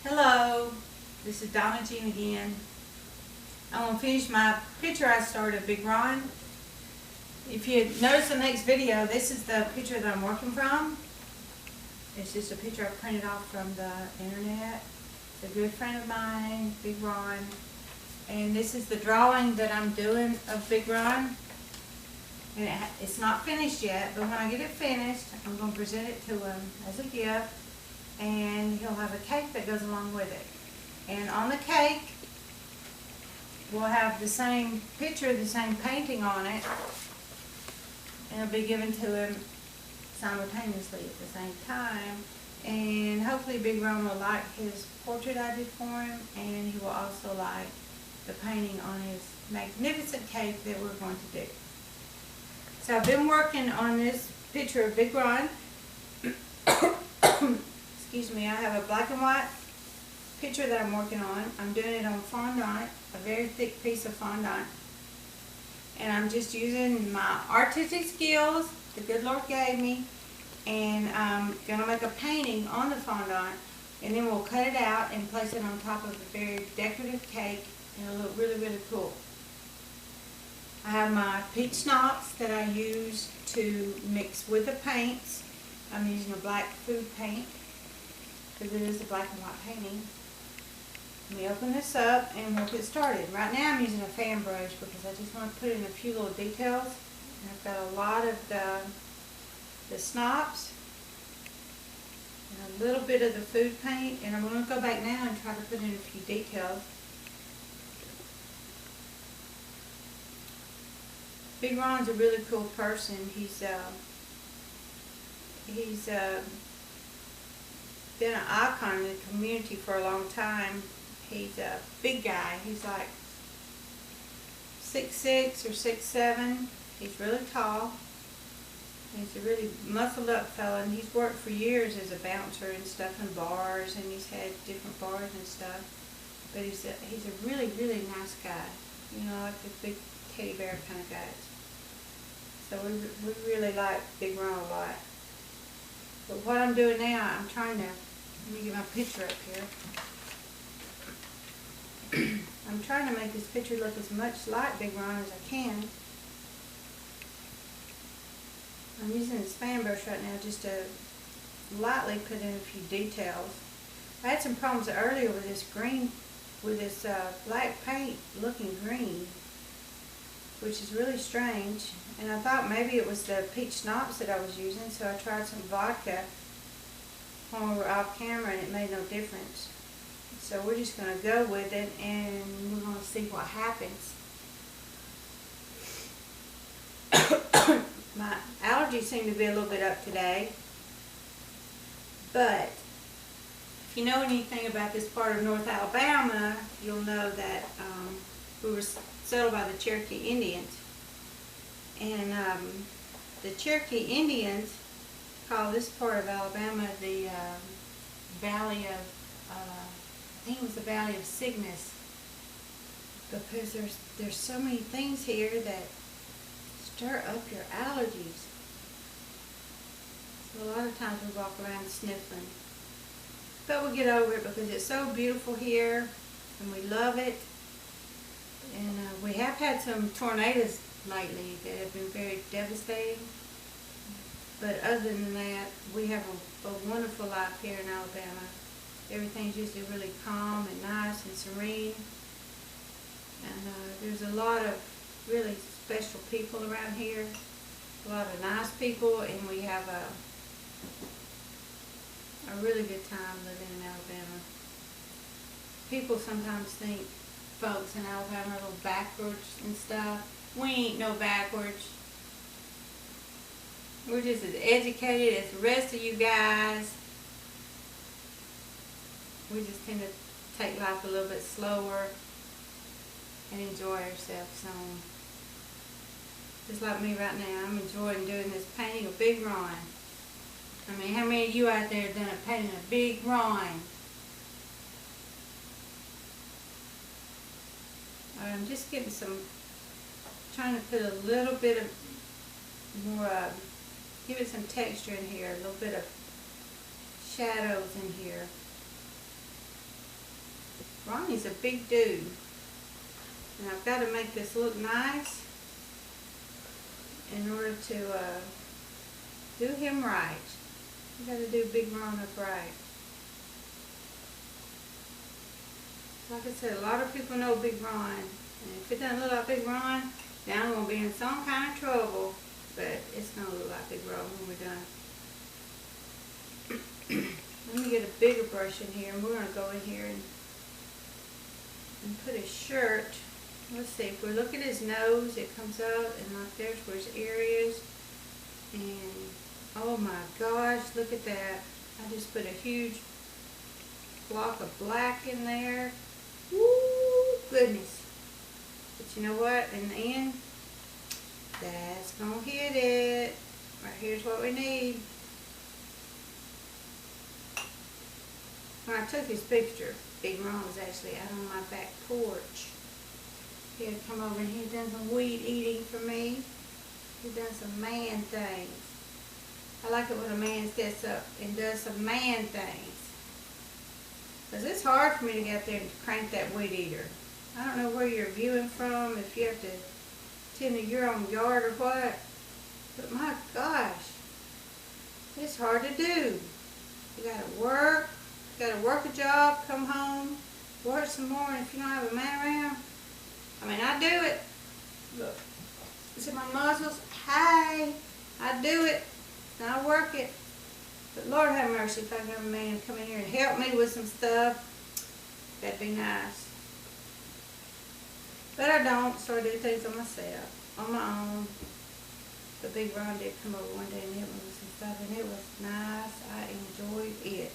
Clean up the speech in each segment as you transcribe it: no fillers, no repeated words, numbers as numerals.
Hello, this is Donna again. I'm going to finish my picture I started of Big Ron. If you notice the next video, this is the picture that I'm working from. It's just a picture I printed off from the internet. It's a good friend of mine, Big Ron. And this is the drawing that I'm doing of Big Ron. And it's not finished yet, but when I get it finished, I'm going to present it to him as a gift. And he'll have a cake that goes along with it. And on the cake, we'll have the same picture, the same painting on it. And it'll be given to him simultaneously at the same time. And hopefully Big Ron will like his portrait I did for him, and he will also like the painting on his magnificent cake that we're going to do. So I've been working on this picture of Big Ron. Excuse me, I have a black and white picture that I'm working on. I'm doing it on fondant, a very thick piece of fondant. And I'm just using my artistic skills the good Lord gave me. And I'm going to make a painting on the fondant. And then we'll cut it out and place it on top of a very decorative cake. And it'll look really, really cool. I have my peach schnapps that I use to mix with the paints. I'm using a black food paint, because it is a black and white painting. Let me open this up and we'll get started. Right now I'm using a fan brush because I just want to put in a few little details. And I've got a lot of the schnapps and a little bit of the food paint, and I'm going to go back now and try to put in a few details. Big Ron's a really cool person. He's been an icon in the community for a long time. He's a big guy. He's like 6'6" or 6'7". He's really tall. He's a really muscled up fella, and he's worked for years as a bouncer and stuff in bars, and he's had different bars and stuff. But he's a really, really nice guy. You know, like the big teddy bear kind of guys. So we really like Big Ron a lot. But what I'm doing now, I'm trying to, let me get my picture up here. I'm trying to make this picture look as much like Big Ron as I can. I'm using this fan brush right now just to lightly put in a few details. I had some problems earlier with this green, with this black paint looking green, which is really strange. And I thought maybe it was the peach schnapps that I was using, so I tried some vodka when we were off camera, and it made no difference. So we're just going to go with it, and we're going to see what happens. My allergies seem to be a little bit up today, but if you know anything about this part of North Alabama, you'll know that we were settled by the Cherokee Indians. And the Cherokee Indians call this part of Alabama the Valley of, I think it was the Valley of Sickness, because there's so many things here that stir up your allergies. So a lot of times we walk around sniffling. But we'll get over it because it's so beautiful here, and we love it. And we have had some tornadoes lately that have been very devastating. But other than that, we have a wonderful life here in Alabama. Everything's usually really calm and nice and serene. And there's a lot of really special people around here. A lot of nice people, and we have a really good time living in Alabama. People sometimes think folks in Alabama are a little backwards and stuff. We ain't no backwards. We're just as educated as the rest of you guys. We just tend to take life a little bit slower and enjoy ourselves some. Just like me right now, I'm enjoying doing this painting of Big Ron. I mean, how many of you out there have done a painting of Big Ron? I'm just getting some, trying to put a little bit of more, give it some texture in here, a little bit of shadows in here. Ronnie's a big dude. And I've got to make this look nice in order to do him right. You got to do Big Ron up right. Like I said, a lot of people know Big Ron. And if it doesn't look like Big Ron, then I'm going to be in some kind of trouble. But it's going to look like Big Ron when we're done. Let me get a bigger brush in here, and we're going to go in here and put his shirt. Let's see, if we look at his nose, it comes up, and like there's where his ear is. And oh my gosh, look at that. I just put a huge block of black in there. Woo, goodness. But you know what, in the end, that's going to hit it. Right here's what we need. When I took this picture, Big Ron was actually out on my back porch. He had come over and he had done some weed eating for me. He done some man things. I like it when a man steps up and does some man things. Because it's hard for me to get out there and crank that weed eater. I don't know where you're viewing from, if you have to tend to your own yard or what. But my gosh, it's hard to do. You gotta work. Got to work a job, come home, work some more, and if you don't have a man around, I mean, I do it. Look, see my muscles? Hey, I do it, and I work it. But Lord have mercy, if I can have a man come in here and help me with some stuff, that'd be nice. But I don't, so I do things on myself, on my own. But Big Ron did come over one day and help me with some stuff, and it was nice. I enjoyed it.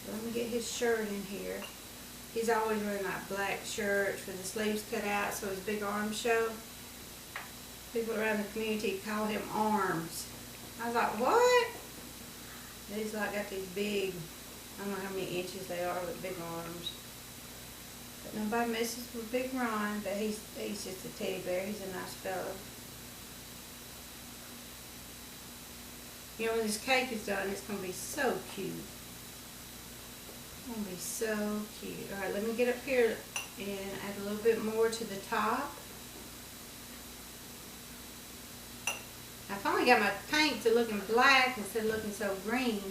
Let me get his shirt in here. He's always wearing like black shirts with the sleeves cut out so his big arms show. People around the community call him Arms. I was like, what? He's like got these big, I don't know how many inches they are, with big arms. But nobody messes with Big Ron, but he's just a teddy bear. He's a nice fellow. You know, when this cake is done, it's going to be so cute. It's going to be so cute. Alright, let me get up here and add a little bit more to the top. I finally got my paint to looking black instead of looking so green.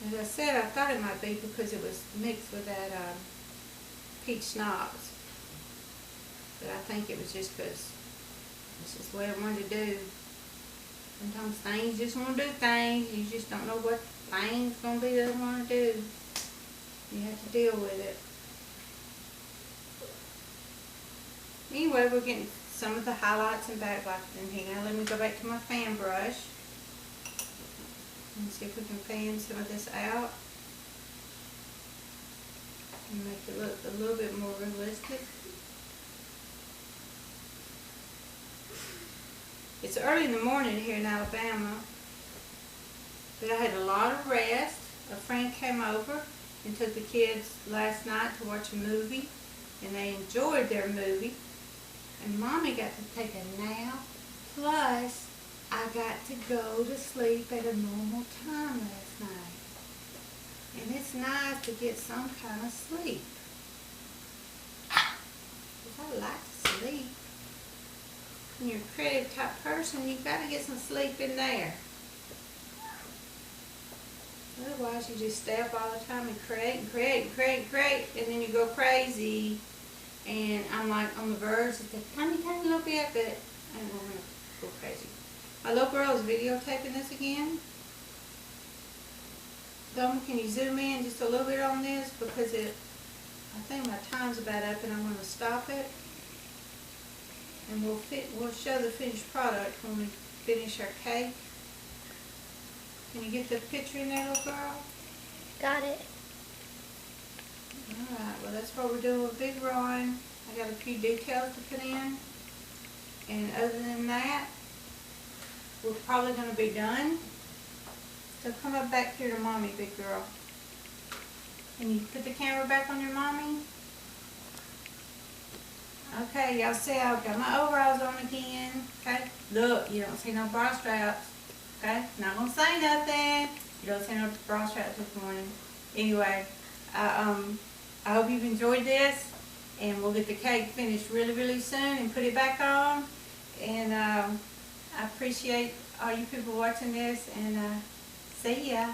As I said, I thought it might be because it was mixed with that peach schnapps. But I think it was just because it's just what I wanted to do. Sometimes things just want to do things. You just don't know what thing's going to be that I want to do. You have to deal with it. Anyway, we're getting some of the highlights and backlights in here. Now let me go back to my fan brush and see if we can fan some of this out and make it look a little bit more realistic. It's early in the morning here in Alabama, but I had a lot of rest. A friend came over and took the kids last night to watch a movie, and they enjoyed their movie. And Mommy got to take a nap, plus I got to go to sleep at a normal time last night. And it's nice to get some kind of sleep. Because I like to sleep. When you're a creative type person, you've got to get some sleep in there. Otherwise, you just stay up all the time and create and create and create and create, and then you go crazy. And I'm like on the verge of the tiny little bit, but I'm going to go crazy. My little girl is videotaping this again. Donna, can you zoom in just a little bit on this? Because I think my time's about up and I'm going to stop it. And we'll show the finished product when we finish our cake. Can you get the picture in there, little girl? Got it. Alright, well that's what we're doing with Big Ron. I got a few details to put in. And other than that, we're probably going to be done. So come up back here to Mommy, big girl. Can you put the camera back on your Mommy? Okay, y'all see I've got my overalls on again. Okay, look, you don't see no bra straps. Okay, not going to say nothing. You don't see no bra straps this morning. Anyway, I hope you've enjoyed this, and we'll get the cake finished really, really soon and put it back on. And I appreciate all you people watching this, and see ya.